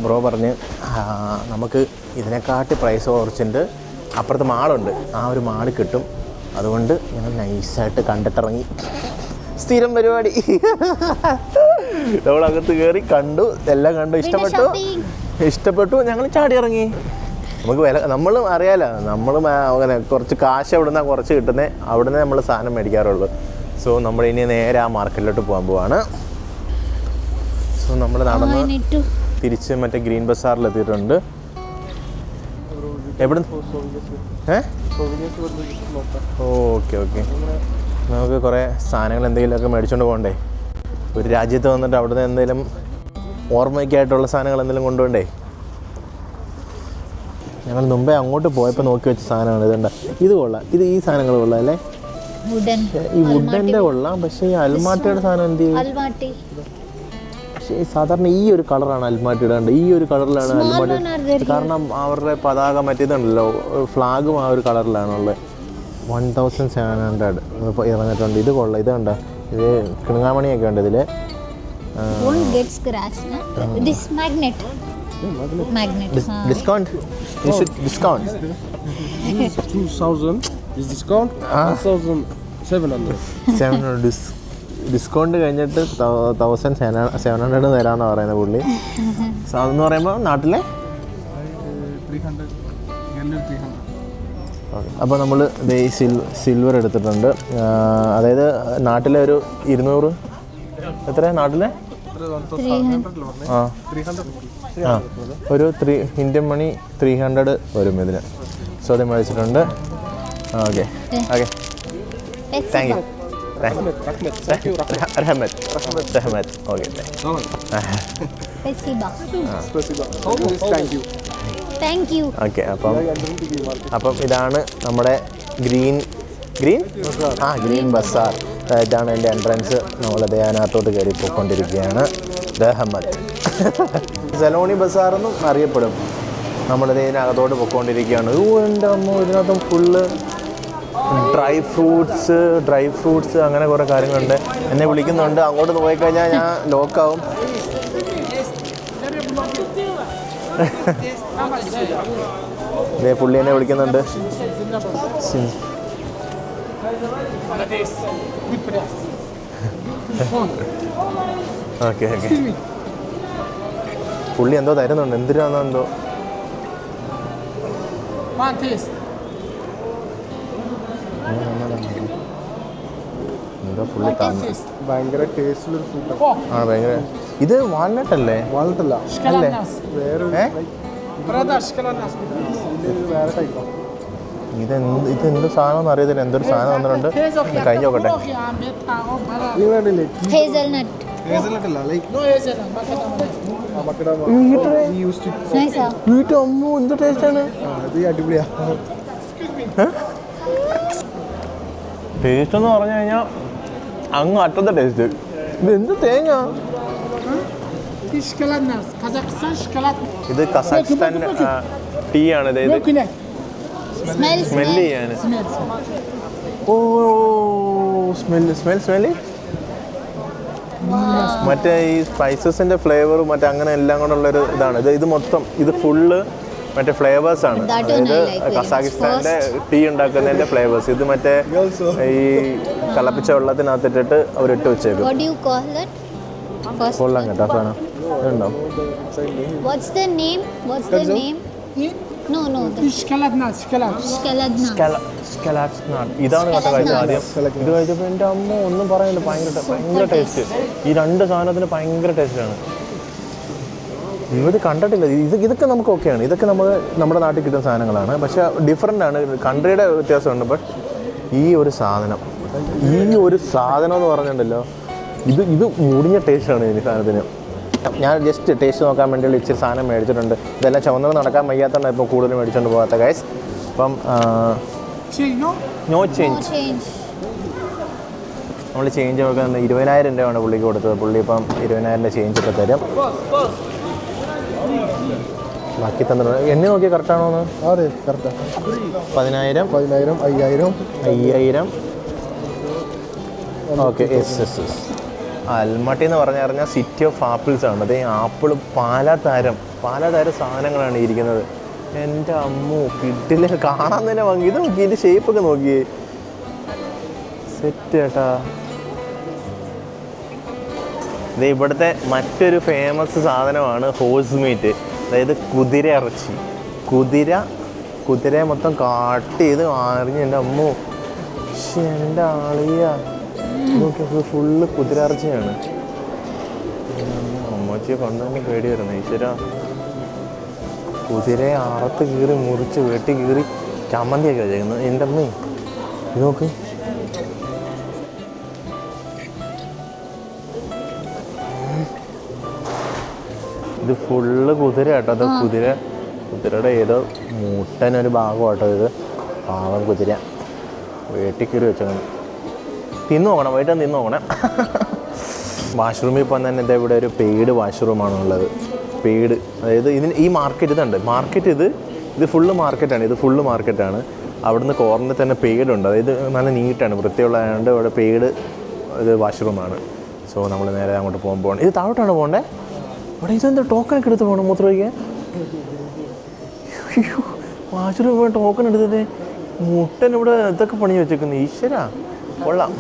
ബ്രോ പറഞ്ഞ് നമുക്ക് ഇതിനെക്കാട്ടി പ്രൈസ് കുറച്ചിട്ട് അപ്പുറത്ത് മാളുണ്ട്, ആ ഒരു മാളിൽ കിട്ടും. അതുകൊണ്ട് ഞങ്ങൾ നൈസായിട്ട് കണ്ടിട്ടിറങ്ങി. സ്ഥിരം പരിപാടി. നമ്മളകത്ത് കയറി കണ്ടു, എല്ലാം കണ്ടു, ഇഷ്ടപ്പെട്ടു. ഞങ്ങൾ ചാടി ഇറങ്ങി. നമുക്ക് വില നമ്മൾ അറിയാലോ, നമ്മൾ അങ്ങനെ കുറച്ച് കാശ് എവിടെ നിന്നാണ് കുറച്ച് കിട്ടുന്നത്, അവിടെ നിന്ന് നമ്മൾ സാധനം മേടിക്കാറുള്ളൂ. സോ നമ്മൾ ഇനി നേരെ ആ മാർക്കറ്റിലോട്ട് പോകാൻ പോവാണ്. സോ നമ്മൾ നടന്ന് തിരിച്ച് മറ്റേ ഗ്രീൻ ബസാറിലെത്തിയിട്ടുണ്ട്. എവിടെ? Okay okay. നമുക്ക് കുറേ സാധനങ്ങൾ എന്തെങ്കിലുമൊക്കെ മേടിച്ചുകൊണ്ട് പോകണ്ടേ? ഒരു രാജ്യത്ത് വന്നിട്ട് അവിടെ നിന്ന് എന്തെങ്കിലും ഓർമ്മയ്ക്കായിട്ടുള്ള സാധനങ്ങൾ എന്തെങ്കിലും കൊണ്ടുപോകണ്ടേ? ഞങ്ങൾ മുമ്പേ അങ്ങോട്ട് പോയപ്പോൾ നോക്കി വെച്ച സാധനമാണ്. ഇതുണ്ട്, ഇത് കൊള്ളാം. ഈ സാധനങ്ങൾ കൊള്ളാം അല്ലേ? ഈ വുഡൻ്റെ കൊള്ളാം. പക്ഷേ ഈ അൽമാട്ടിയുടെ സാധനം എന്ത് ചെയ്യും? പക്ഷേ സാധാരണ ഈ ഒരു കളറാണ് അൽമാട്ടിയുടെ. ഈ ഒരു കളറിലാണ് അൽമാട്ടി. കാരണം അവരുടെ പതാക മറ്റേതുണ്ടല്ലോ, ഫ്ലാഗും ആ ഒരു കളറിലാണുള്ളത്. 1700 ഇറങ്ങിയിട്ടുണ്ട്. ഇത് കൊള്ളാം. ഇത് കണ്ട, ഇത് കിണുങ്ങാമണിയൊക്കെ ഉണ്ട് ഇതിൽ. Discount? You should discount. 2000 is discount. 1700. Discount കഴിഞ്ഞിട്ട് 1700 തരാമെന്നാണ് പറയുന്നത് പുള്ളി. അതെന്ന് പറയുമ്പോൾ നാട്ടിലെ 300. അപ്പോൾ നമ്മൾ സിൽവർ എടുത്തിട്ടുണ്ട്. അതായത് നാട്ടിലെ ഒരു 200, എത്ര നാട്ടിലെ? ഒരു ഇന്ത്യൻ മണി 300 വരും ഇതിന്. സോ അത് മേടിച്ചിട്ടുണ്ട്. Okay okay, thank you. Rahmath. Okay, okay. അപ്പം ഇതാണ് നമ്മുടെ ഗ്രീൻ ബസാർ. ഇതാണ് എൻ്റെ എൻട്രൻസ്. നമ്മളത് അതിനകത്തോട്ട് കയറി പോയിക്കൊണ്ടിരിക്കുകയാണ്. ദഹമ്മത്ത് സലോണി ബസാറെന്നും അറിയപ്പെടും. നമ്മളിത് ഇതിനകത്തോട്ട് പോയിക്കൊണ്ടിരിക്കുകയാണ്. എൻ്റെ അമ്മ, ഇതിനകത്തും ഫുള്ള് ഡ്രൈ ഫ്രൂട്ട്സ് അങ്ങനെ കുറേ കാര്യങ്ങളുണ്ട്. എന്നെ വിളിക്കുന്നുണ്ട്. അങ്ങോട്ട് പോയിക്കഴിഞ്ഞാൽ ഞാൻ ലോക്കാവും. പുള്ളി എന്നെ വിളിക്കുന്നുണ്ട്. Okay okay. പുള്ളി എന്തോ തരുന്നുണ്ട്. എന്തിനാന്നോ എന്തോ. എന്തോ പുള്ളി തന്നു. ഭയങ്കര ടേസ്റ്റുള്ളൊരു ഫ്രൂട്ട്. ഭയങ്കര. ഇത് വാൾനട്ട് അല്ലേ? വാൾനട്ട് അല്ല, അല്ലേ? വേറെ ടൈപ്പാണ്. ഇതെന്ത് സാധനം അറിയത്തില്ല. എന്തൊരു സാധനം വന്നിട്ടുണ്ട്. കഴിഞ്ഞ് നോക്കട്ടെ. എന്ത് ടേസ്റ്റാണ്. അടിപൊളിയാ. ടേസ്റ്റ് എന്ന് പറഞ്ഞു കഴിഞ്ഞാൽ അങ്ങ് അറ്റത്തെ ടേസ്റ്റ്. ഇത് എന്ത് തേങ്ങ? ഇത് കസാഖ്സ്ഥാൻ ടീ ആണ്. സ്മെല്ല് ചെയ്യാൻ. ഓ, സ്മെല്ല് മറ്റേ ഈ സ്പൈസസിന്റെ ഫ്ലേവറും മറ്റേ അങ്ങനെ എല്ലാം കൊണ്ടുള്ളൊരു ഇതാണ് ഇത് മൊത്തം ഇത് ഫുള്ള് മറ്റേ ഫ്ലേവേഴ്സ് ആണ്. അതായത് കസാഖിസ്ഥാന്റെ ടീ ഉണ്ടാക്കുന്നതിന്റെ ഫ്ലേവേഴ്സ്. ഇത് മറ്റേ ഈ തിളപ്പിച്ച വെള്ളത്തിനകത്തിട്ടിട്ട് അവരിട്ട് വെച്ചേക്കും. കൊള്ളാം കേട്ടോ സാധനം. ഇതുണ്ടോ? ഇതാണ് കേട്ടോ കഴിച്ചത് ആദ്യം. ഇത് കഴിച്ചപ്പോൾ എൻ്റെ അമ്മ ഒന്നും പറയുന്നില്ല, ഭയങ്കര ടേസ്റ്റ്. ഈ രണ്ട് സാധനത്തിന് ഭയങ്കര ടേസ്റ്റാണ്. ഇത് കണ്ടിട്ടില്ല. ഇതൊക്കെ നമുക്ക് ഓക്കെയാണ്. ഇതൊക്കെ നമ്മുടെ നാട്ടിൽ കിട്ടുന്ന സാധനങ്ങളാണ്. പക്ഷേ ഡിഫറെൻ്റ് ആണ്, കൺട്രിയുടെ വ്യത്യാസമുണ്ട്. ബട്ട് ഈ ഒരു സാധനം എന്ന് പറഞ്ഞിട്ടുണ്ടല്ലോ, ഇത് മുടിഞ്ഞ ടേസ്റ്റാണ് ഈ സാധനത്തിന്. ഞാൻ ജസ്റ്റ് ടേസ്റ്റ് നോക്കാൻ വേണ്ടിയുള്ള ഇച്ചിരി സാധനം മേടിച്ചിട്ടുണ്ട്. ഇതെല്ലാം ചുവന്നത് നടക്കാൻ വയ്യാത്തതാണ് ഇപ്പോൾ കൂടുതൽ മേടിച്ചുകൊണ്ട് പോകാത്ത ഗൈസ്. അപ്പം നോ ചേഞ്ച്. നമ്മൾ ചേഞ്ച് നോക്കാൻ 20,000 രൂപയാണ് പുള്ളിക്ക് കൊടുത്തത്. പുള്ളി ഇപ്പം 20,000 ചേഞ്ച് ഒക്കെ തരും. ബാക്കി തന്നിട്ടുണ്ട്. എണ്ണ നോക്കിയാൽ കറക്റ്റാണോ എന്ന്? അതെ കറക്റ്റാണ്. 10,000 5,000 ഓക്കെ. എസ് അൽമട്ടി എന്ന് പറഞ്ഞാൽ സിറ്റി ഓഫ് ആപ്പിൾസ് ആണ്. അതേ ആപ്പിൾ പാലാതാരം സാധനങ്ങളാണ് ഇരിക്കുന്നത്. എൻ്റെ അമ്മോ കിട്ടില്ല, കാണാൻ തന്നെ ഭംഗി. ഇത് നോക്കി, ഇതിൻ്റെ ഷേപ്പൊക്കെ നോക്കിയേ, സെറ്റ് കേട്ടാ. ഇത് ഇവിടുത്തെ മറ്റൊരു ഫേമസ് സാധനമാണ് ഹോഴ്സ് മീറ്റ്, അതായത് കുതിര ഇറച്ചി. കുതിരയെ മൊത്തം കാട്ട് ചെയ്ത് അറിഞ്ഞ് എൻ്റെ അമ്മോ, പക്ഷേ എൻ്റെ ആളിയ നോക്കി ഫുള്ള് കുതിര ഇറച്ചിയാണ്. അമ്മച്ചിയെ കൊണ്ടുതന്നെ പേടി വരുന്നത്. ഈശ്വര, കുതിരയെ അറുത്ത് കീറി മുറിച്ച് വെട്ടി കീറി ചമ്മന്തിയൊക്കെ ചെയ്യുന്നത്. എൻ്റെ അമ്മേ ഇത് നോക്ക്. ഇത് ഫുള്ള് കുതിര കേട്ടോ. അത് കുതിരയുടെ ഏതോ മുട്ടനൊരു ഭാഗം കേട്ടോ ഇത്. പാവം കുതിര വെട്ടിക്കീറി വെച്ചങ്ങനെ തിന്നു നോക്കണം. വൈകിട്ട് തിന്നു നോക്കണം. വാഷ്റൂമിൽ ഇപ്പം തന്നെ എൻ്റെ ഇവിടെ ഒരു പെയ്ഡ് വാഷ്റൂമാണുള്ളത്. പെയ്ഡ്, അതായത് ഈ മാർക്കറ്റ് ഇതുണ്ട്. ഇത് ഫുള്ള് മാർക്കറ്റാണ്. അവിടുന്ന് കോർണറിൽ തന്നെ പെയ്ഡ് ഉണ്ട്. അതായത് നല്ല നീറ്റാണ്, വൃത്തിയുള്ളതായതുകൊണ്ട് ഇവിടെ പെയ്ഡ് ഇത് വാഷ്റൂമാണ്. സോ നമ്മൾ നേരെ അങ്ങോട്ട് പോകണം. ഇത് താഴോട്ടാണ് പോകണ്ടേ? ഇവിടെ ഇതെന്താ ടോക്കണൊക്കെ എടുത്ത് പോകണം മൂത്രം ഒഴിക്കാൻ? വാഷ്റൂം പോയി ടോക്കൺ എടുത്തത് മുട്ടൻ ഇവിടെ ഇതൊക്കെ പണി വെച്ചേക്കുന്നു. ഈശ്വര, കൊള്ളാം.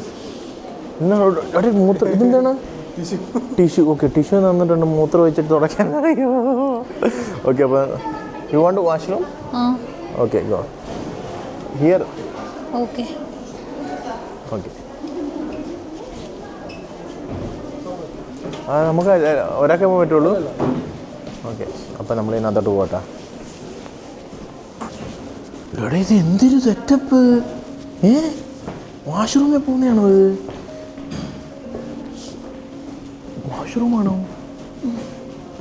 മൂത്രം ഇതെന്താണ്? ടിഷ്യൂ. ഓക്കെ, ടിഷ്യൂ തന്നിട്ടുണ്ട് മൂത്രം വെച്ചിട്ട് തുടയ്ക്കാൻ. ഓക്കെ, അപ്പോൾ you want washroom? Okay, go here. Okay. നമുക്ക് ഒരാൾക്കേ പോകാൻ പറ്റുള്ളൂ. ഓക്കെ, അപ്പം നമ്മൾ ഇതിനകത്തോട്ട് പോകട്ടെ. എടാ, ഇത് എന്തൊരു സെറ്റപ്പ്! വാഷ്റൂമിൽ പോകുന്നതാണോ ഇത്? വാഷ്റൂമാണോ?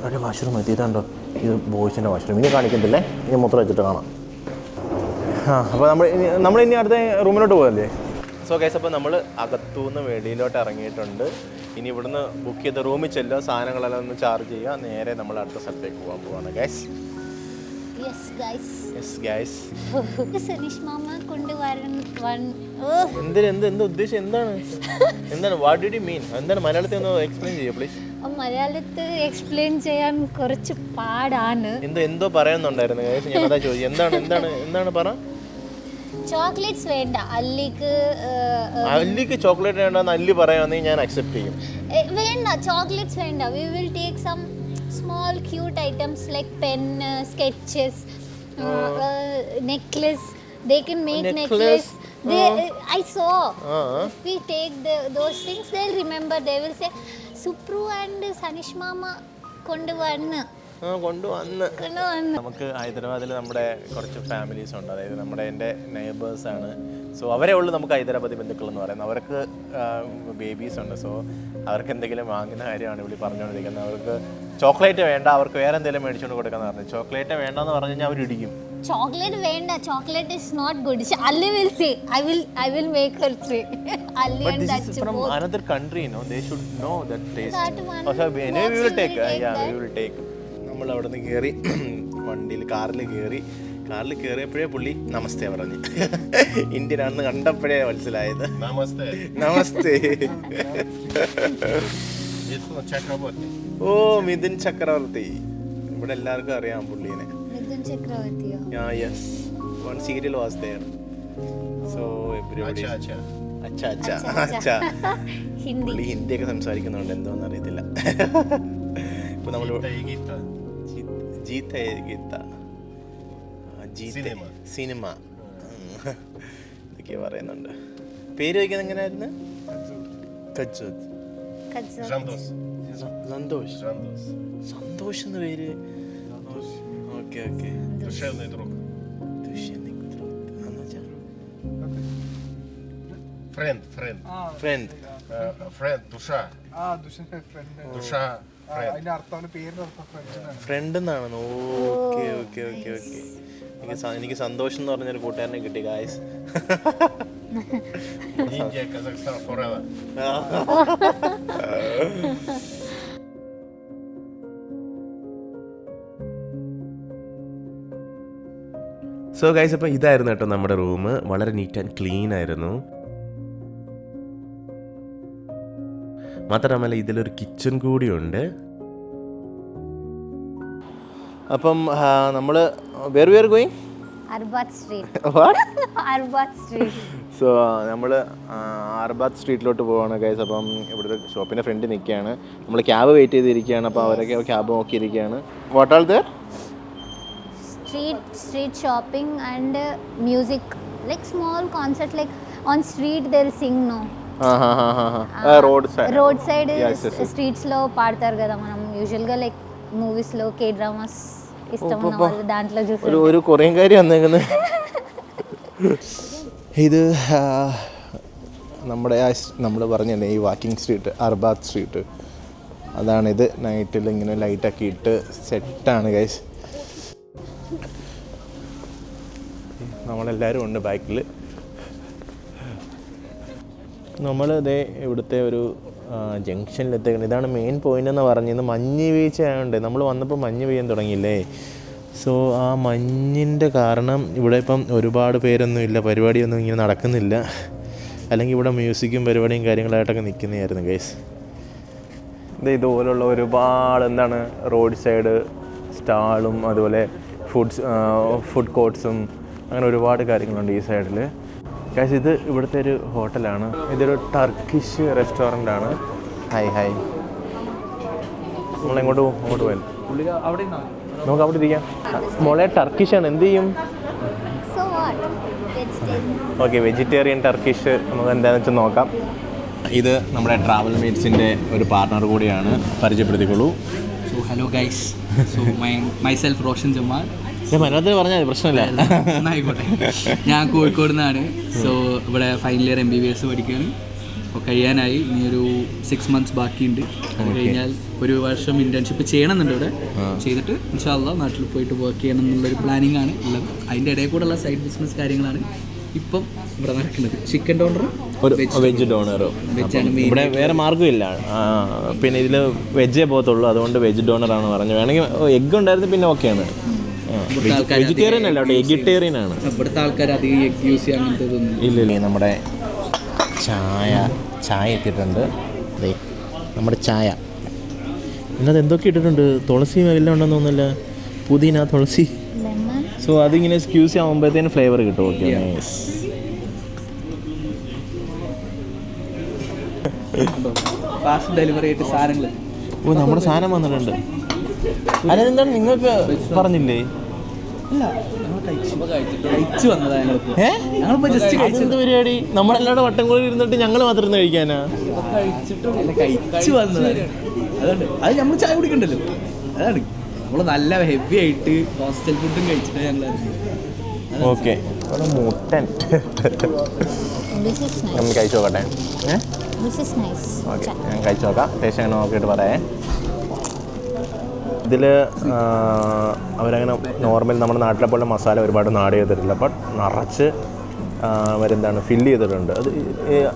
എവിടെ വാഷ്റൂം എത്തിയിട്ടുണ്ടോ? ഇത് ബോയ്സിൻ്റെ വാഷ്റൂം. ഇനി കാണിക്കത്തില്ലേ, ഇനി മൂത്രം വെച്ചിട്ട് കാണാം. അപ്പോൾ നമ്മളിനി അടുത്ത റൂമിലോട്ട് പോകല്ലേ? സോ ഗൈസ്, അപ്പോൾ നമ്മൾ അകത്തുനിന്ന് വെളിയിലോട്ട് ഇറങ്ങിയിട്ടുണ്ട്. ഇനി ഇവിടുന്ന് ബുക്ക് ചെയ്ത റൂമിൽ ചെല്ലുക, സാധനങ്ങളെല്ലാം ഒന്ന് ചാർജ് ചെയ്യുക, നേരെ നമ്മൾ അടുത്ത സ്ഥലത്തേക്ക് പോകാൻ പോവാണ് ഗൈസ്. എന്ത് ഉദ്ദേശം എന്താണ്? What did you mean? എന്താണ് മലയാളത്തിൽ ഒന്ന് എക്സ്പ്ലെയിൻ ചെയ്യുക പ്ലീസ്. മലയാളത്തിൽ എക്സ്പ്ലെയിൻ ചെയ്യാൻ കുറച്ച് പാടാണ്. എന്തോ പറയുന്നുണ്ടായിരുന്നു ഗൈസ്, ഞാൻ അതാ ചോദിച്ചു. എന്താണ് പറ. ചോക്ലേറ്റ്സ് വേണ്ട, അല്ലിക്ക് ചോക്ലേറ്റ് വേണ്ടെന്ന് അല്ലി പറയാമെങ്കിൽ ഞാൻ അക്സെപ്റ്റ് ചെയ്യും. വേണ്ട, ചോക്ലേറ്റ്സ് വേണ്ട. We will take some small cute items like pen, sketches, necklace. They can make necklace. I saw. If we take those things, they'll remember. They will say Supru and Sanish Mama കൊണ്ടുവന്ന്. നമുക്ക് ഹൈദരാബാദിൽ നമ്മുടെ കുറച്ച് ഫാമിലീസ് ഉണ്ട്. അതായത് എൻ്റെ നെയ്ബേഴ്സാണ്. സോ അവരെ ഉള്ളു നമുക്ക് ഹൈദരാബാദി ബന്ധുക്കൾ എന്ന് പറയുന്നത്. അവർക്ക് ബേബീസ് ഉണ്ട്. സോ അവർക്ക് എന്തെങ്കിലും വാങ്ങുന്ന കാര്യമാണ് ഇവിടെ പറഞ്ഞുകൊണ്ടിരിക്കുന്നത്. അവർക്ക് ചോക്ലേറ്റ് വേണ്ട, അവർക്ക് വേറെ എന്തെങ്കിലും മേടിച്ചുകൊണ്ട് കൊടുക്കാന്ന് പറഞ്ഞു. ചോക്ലേറ്റ് വേണ്ടെന്ന് പറഞ്ഞു കഴിഞ്ഞാൽ അവർ ഇടിക്കും. ചോക്ലേറ്റ് വേണ്ട, chocolate is not good. Ali will say, I will make her say. Ali and Dutch from another country, no, they should know that taste. So anyway, we will take. We will take. നമ്മൾ അവിടെ നിന്ന് കയറി വണ്ടിയിൽ കാറിൽ കയറിയപ്പോഴേ പുള്ളി നമസ്തേ പറഞ്ഞു. ഇന്ത്യൻ ആണെന്ന് കണ്ടപ്പോഴേ മനസ്സിലായത്. നമസ്തേ. ഓ മിഥുൻ ചക്രവർത്തി, ഇവിടെ എല്ലാവർക്കും അറിയാം പുള്ളീനെ. മിഥുൻ ചക്രവർത്തിയോ? Yes, one serial was there. So everybody അച്ഛാ അച്ഛാ അച്ഛാ. ഹിന്ദി. പുള്ളി ഹിന്ദിയൊക്കെ സംസാരിക്കുന്നുണ്ട്, എന്തോന്ന് അറിയത്തില്ല. ഇപ്പൊ നമ്മൾ ജീത്ത സിനിമ ഇതൊക്കെ പറയുന്നുണ്ട്. പേര് വയ്ക്കുന്നത് എങ്ങനെയായിരുന്നു? സന്തോഷ്. സന്തോഷ് എന്ന പേര്. Okay okay. ഫ്രണ്ട് എന്നാണ്. Okay okay okay okay. എനിക്ക് സന്തോഷം എന്ന് പറഞ്ഞൊരു കൂട്ടുകാരനെ കിട്ടി ഗായ്സ്. സോ ഗൈസ്, അപ്പോൾ ഇതായിരുന്നു കേട്ടോ നമ്മുടെ റൂം. വളരെ നീറ്റ് ആൻഡ് ക്ലീൻ ആയിരുന്നു. മാത്രമല്ല ഇതിലൊരു കിച്ചൺ കൂടിയുണ്ട്. അപ്പം നമ്മൾ were going Arbat street. Arbat street. So നമ്മൾ അർബാദ് സ്ട്രീറ്റിലോട്ട് പോവാണ് ഗൈസ്. അപ്പം ഇവിടുത്തെ ഷോപ്പിൻ്റെ ഫ്രണ്ടിൽ നിൽക്കുകയാണ്. നമ്മൾ ക്യാബ് വെയിറ്റ് ചെയ്തിരിക്കുകയാണ്. അപ്പോൾ അവരൊക്കെ ക്യാബ് നോക്കിയിരിക്കുകയാണ്. What are there? Street shopping and music, like small concert, like on street they'll sing, no? Road side streets లో పాడతారు కదా మనం యూజువల్ గా, లైక్ మూవీస్ లో కే డ్రామాస్ ఇష్టం ఉన్న వాళ్ళు దాంట్లో చూసి ഒരു കൊറിയൻകാരി വന്നേക്കുന്നത്. ഇത് നമ്മൾ പറഞ്ഞല്ലേ ഈ വാക്കിംഗ് സ്ട്രീറ്റ്, അർബാദ് സ്ട്രീറ്റ്, അതാണിത്. നൈറ്റിൽ ഇങ്ങനെ ലൈറ്റൊക്കെ ഇട്ട് സെറ്റാണ് ഗൈസ്. നമ്മളെല്ലാവരും ഉണ്ട് ബാക്കിൽ. നമ്മൾ ഇതേ ഇവിടുത്തെ ഒരു ജംഗ്ഷനിലെത്തേക്കണം. ഇതാണ് മെയിൻ പോയിൻ്റ് എന്ന് പറഞ്ഞത്. മഞ്ഞ് വീഴ്ച ആയതുകൊണ്ട് നമ്മൾ വന്നപ്പോൾ മഞ്ഞ് പെയ്യാൻ തുടങ്ങിയില്ലേ. സോ ആ മഞ്ഞിൻ്റെ കാരണം ഇവിടെ ഇപ്പം ഒരുപാട് പേരൊന്നും ഇല്ല, പരിപാടിയൊന്നും ഇങ്ങനെ നടക്കുന്നില്ല. അല്ലെങ്കിൽ ഇവിടെ മ്യൂസിക്കും പരിപാടിയും കാര്യങ്ങളായിട്ടൊക്കെ നിൽക്കുന്നതായിരുന്നു ഗൈസ്. ഇതുപോലുള്ള ഒരുപാട് റോഡ് സൈഡ് സ്റ്റാളും അതുപോലെ ഫുഡ് കോർട്ട്സും അങ്ങനെ ഒരുപാട് കാര്യങ്ങളുണ്ട് ഈ സൈഡിൽ ഗൈസ്. ഇത് ഇവിടുത്തെ ഒരു ഹോട്ടലാണ്. ഇതൊരു ടർക്കിഷ് റെസ്റ്റോറൻ്റ് ആണ്. ഹായ് നമ്മളെങ്ങോട്ട് പോയാൽ നമുക്ക് അവിടെ ഇരിക്കാം. മോളെ ടർക്കിഷാണ്, എന്ത് ചെയ്യും? ഓക്കെ, വെജിറ്റേറിയൻ ടർക്കിഷ് നമുക്ക് എന്താണെന്ന് വെച്ചാൽ നോക്കാം. ഇത് നമ്മുടെ ട്രാവൽ മേറ്റ്സിൻ്റെ ഒരു പാർട്ണർ കൂടിയാണ്, പരിചയപ്പെടുത്തിക്കോളൂ. So hello guys, so myself Roshan Jamal. മലയാളത്തിൽ പറഞ്ഞാൽ പ്രശ്നമില്ല, ആയിക്കോട്ടെ. ഞാൻ കോഴിക്കോട് നിന്നാണ്. സോ ഇവിടെ ഫൈനൽ ഇയർ MBBS പഠിക്കുകയാണ്. അപ്പോൾ കഴിയാനായി ഇനിയൊരു 6 months ബാക്കിയുണ്ട്. അത് കഴിഞ്ഞാൽ 1 വർഷം ഇൻറ്റേൺഷിപ്പ് ചെയ്യണമെന്നുണ്ട് ഇവിടെ. ചെയ്തിട്ട് ഇൻഷാ അല്ലാഹ് നാട്ടിൽ പോയിട്ട് വർക്ക് ചെയ്യണം എന്നുള്ളൊരു പ്ലാനിങ് ആണ് ഉള്ളത്. അതിൻ്റെ ഇടയിൽ കൂടെയുള്ള സൈഡ് ബിസിനസ് കാര്യങ്ങളാണ് ഇപ്പം ഇവിടെ നടക്കുന്നത്. ചിക്കൻ ഡോണറും വെജ് ഡോണറും വെജാണ് മെയിൻ. ഇവിടെ വേറെ മാർഗ്ഗമില്ല. പിന്നെ ഇതിൽ വെജേ പോകത്തുള്ളൂ, അതുകൊണ്ട് വെജ് ഡോണറാണ് പറഞ്ഞത്. വേണമെങ്കിൽ എഗ്ഗ് ഉണ്ടായിരുന്നു പിന്നെ ഓക്കെയാണ്. വെജിറ്റേറിയൻ അല്ല, അവിടെ എഗിറ്റേറിയൻ ആണ്. ഇവിടുത്തെ ആൾക്കാർ അധികം എഗ് യൂസ് ചെയ്യാൻ അങ്ങനത്തെ ഇല്ല. നമ്മുടെ ചായ എത്തിയിട്ടുണ്ട്. അതെ, നമ്മുടെ ചായ ഇന്നത് എന്തൊക്കെ ഇട്ടിട്ടുണ്ട്. തുളസി എല്ലാം ഉണ്ടെന്ന് തോന്നുന്നില്ല. പുതിന, തുളസി. സോ അതിങ്ങനെ സ്ക്യൂസ് ആകുമ്പോഴത്തേന് ഫ്ലേവർ കിട്ടും. Okay, nice. ഫാസ്റ്റ് ഡെലിവറി ആയിട്ട് സാധനങ്ങൾ. ഓ, നമ്മുടെ സാധനം വന്നിട്ടുണ്ട്. അതെന്താണ് നിങ്ങൾക്ക് പറഞ്ഞില്ലേ? കഴിച്ചു വന്നതാ ഞങ്ങളിപ്പോ ജസ്റ്റ് കഴിച്ചെന്ത് പരിപാടി? നമ്മളെല്ലാവരുടെ വട്ടം കൂടി ഇരുന്നിട്ട് ഞങ്ങൾ മാത്രം ഇരുന്ന് കഴിക്കാനാ? കഴിച്ചു വന്നതാണ്. അതുകൊണ്ട് അത് നമ്മൾ ചായ കുടിക്കണ്ടല്ലോ. അതാണ് നമ്മൾ നല്ല ഹെവി ആയിട്ട് ഹോസ്റ്റൽ ഫുഡും കഴിച്ചിട്ട് ഞങ്ങൾ. ഓക്കെ, മുട്ടൻ നമ്മൾ കഴിച്ചു നോക്കട്ടെ. ഓക്കെ, ഞാൻ കഴിച്ചു നോക്കാം. ടേസ്റ്റ് അങ്ങനെ നോക്കിയിട്ട് പറയാം. ഇതിൽ അവരങ്ങനെ നോർമൽ നമ്മുടെ നാട്ടിലെ പോലെ മസാല ഒരുപാട് നാട് ചെയ്തിട്ടില്ല, ബട്ട് നിറച്ച് അവരെന്താണ് ഫില്ല് ചെയ്തിട്ടുണ്ട്. അത്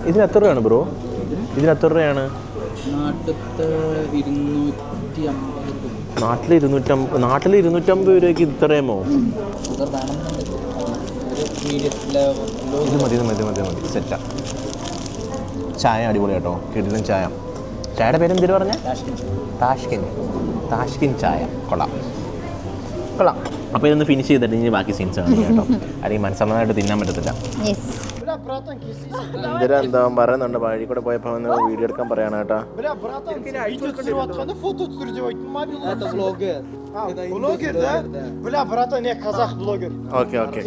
ഇതിന് എത്ര രൂപയാണ് ബ്രോ? ഇതിന് എത്ര രൂപയാണ്? നാട്ടിൽ 250 രൂപയ്ക്ക് ഇത്രയുമോ? ഇത് മതി സെറ്റാ. ചായ അടിപൊളി കേട്ടോ, കിടിലൻ ചായ. ചായയുടെ പേര് എന്തിനു പറഞ്ഞ? താഷ്കിൻ ചായ. കൊള്ളാം. അപ്പോൾ ഇതൊന്ന് ഫിനിഷ് ചെയ്തിട്ട് ഇനി ബാക്കി സീൻസ് ആണ് കേട്ടോ. അല്ലെങ്കിൽ മനസ്സമ്മതമായിട്ട് തിന്നാൻ പറ്റത്തില്ല. എന്താ പറയുന്നുണ്ട്, വഴി കൂടെ പോയപ്പോൾ ഒന്ന് വീഡിയോ എടുക്കാൻ പറയാണ് കേട്ടോ. Okay okay.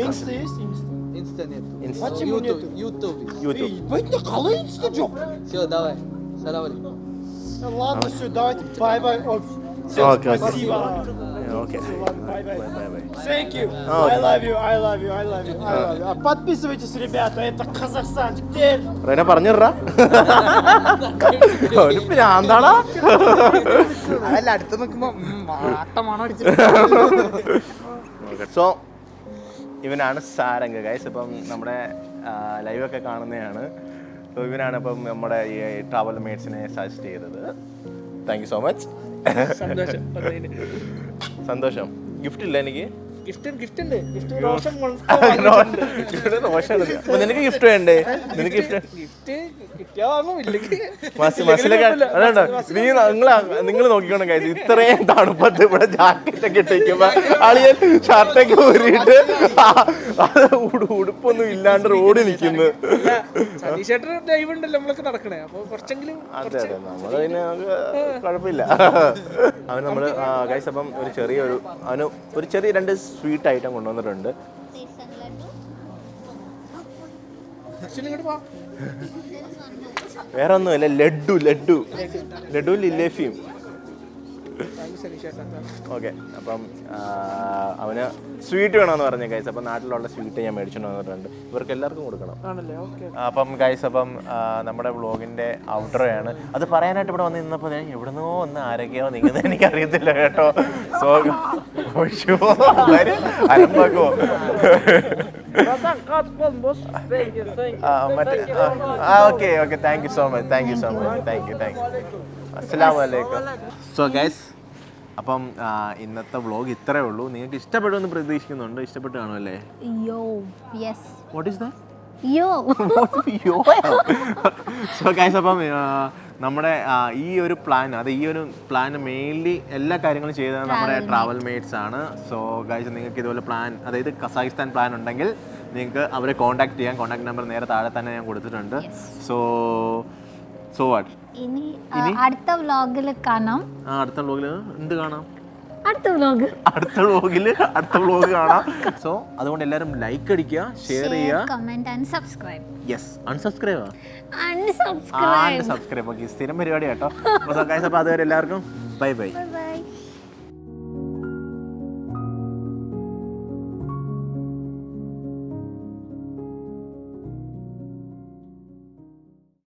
Подписывайтесь, ребята, это Казахстан теперь. പറഞ്ഞിടാ ഒരു പ്രാന്താടാ. അതല്ല അടുത്ത് നിൽക്കുമ്പോ ആട്ടമാണോ സോ ഇവനാണ് സാരംഗ് ഗൈസ്. ഇപ്പം നമ്മുടെ ലൈവൊക്കെ കാണുന്നതാണ്. സോ ഇവനാണ് ഇപ്പം നമ്മുടെ ഈ ട്രാവൽ മേറ്റ്സിനെ സജസ്റ്റ് ചെയ്തത്. Thank you so much. സന്തോഷം. ഗിഫ്റ്റ് ഇല്ല എനിക്ക്. നിനക്ക് ഗിഫ്റ്റ് വേണ്ടേ? നിനക്ക് ഗിഫ്റ്റ് നിങ്ങൾ നോക്കിക്കോണം കഴിച്ചു. ഇത്രയും തണുപ്പത്ത് ഇവിടെ ജാക്കറ്റ് ഒക്കെ ഇട്ടിരിക്കുമ്പോ അളിയൻ ഷർട്ടൊക്കെ ഊരിയിട്ട് ഉടുപ്പൊന്നും ഇല്ലാണ്ട് റോഡിൽ നിൽക്കുന്നു. അതെ അതെ, നമ്മള് പിന്നെ കുഴപ്പമില്ല. അവന് നമ്മള് ഗൈസ് അപ്പം അവന് ഒരു ചെറിയ 2 സ്വീറ്റ് ഐറ്റം കൊണ്ടുവന്നിട്ടുണ്ട്. വേറെ ഒന്നുമില്ല, ലഡു ലിലേഫിയും. ഓക്കെ, അപ്പം അവന് സ്വീറ്റ് വേണമെന്ന് പറഞ്ഞു ഗൈസ്. അപ്പം നാട്ടിലുള്ള സ്വീറ്റ് ഞാൻ മേടിച്ചുകൊണ്ട് വന്നിട്ടുണ്ട്. ഇവർക്ക് എല്ലാവർക്കും കൊടുക്കണം. അപ്പം ഗൈസ്, അപ്പം നമ്മുടെ വ്ളോഗിൻ്റെ ഔട്ടറോയാണ്. അത് പറയാനായിട്ട് ഇവിടെ വന്ന് നിന്നപ്പോൾ ഞാൻ എവിടുന്നോ ഒന്ന് ആരൊക്കെയോ നിൽക്കുന്നത് എനിക്കറിയത്തില്ല കേട്ടോ. സോ അലമ്പാക്കോ okay okay. Thank you so much. അസ്സലാമു അലൈക്കും. സോ ഗൈസ്, അപ്പം ഇന്നത്തെ വ്ളോഗ് ഇത്രയേ ഉള്ളൂ. നിങ്ങൾക്ക് ഇഷ്ടപ്പെടുമെന്ന് പ്രതീക്ഷിക്കുന്നുണ്ട്. ഇഷ്ടപ്പെട്ട് കാണുമല്ലേ? What is that? So guys, അപ്പം നമ്മുടെ ഈ ഒരു പ്ലാൻ മെയിൻലി എല്ലാ കാര്യങ്ങളും ചെയ്തത് നമ്മുടെ ട്രാവൽ മേറ്റ്സ് ആണ്. സോ ഗൈസ്, നിങ്ങൾക്ക് ഇതുപോലെ പ്ലാൻ, അതായത് കസാഖിസ്ഥാൻ പ്ലാൻ ഉണ്ടെങ്കിൽ നിങ്ങൾക്ക് അവരെ കോൺടാക്ട് ചെയ്യാം. കോൺടാക്ട് നമ്പർ നേരെ താഴെ തന്നെ ഞാൻ കൊടുത്തിട്ടുണ്ട്. സോ വാട്ട് ഇനി അടുത്ത വ്ലോഗിൽ കാണാം. അടുത്ത വ്ലോഗിൽ എന്ത് കാണാം? അടുത്ത വ്ലോഗ് കാണാം. സോ അതുകൊണ്ട് എല്ലാവരും ലൈക്ക് അടിക്കുക, ഷെയർ ചെയ്യുക, comment and subscribe. Yes, unsubscribe. Okay, സ്ഥിരം പരിപാടി കേട്ടോ. അപ്പോൾ അതുവരെ എല്ലാവർക്കും ബൈ.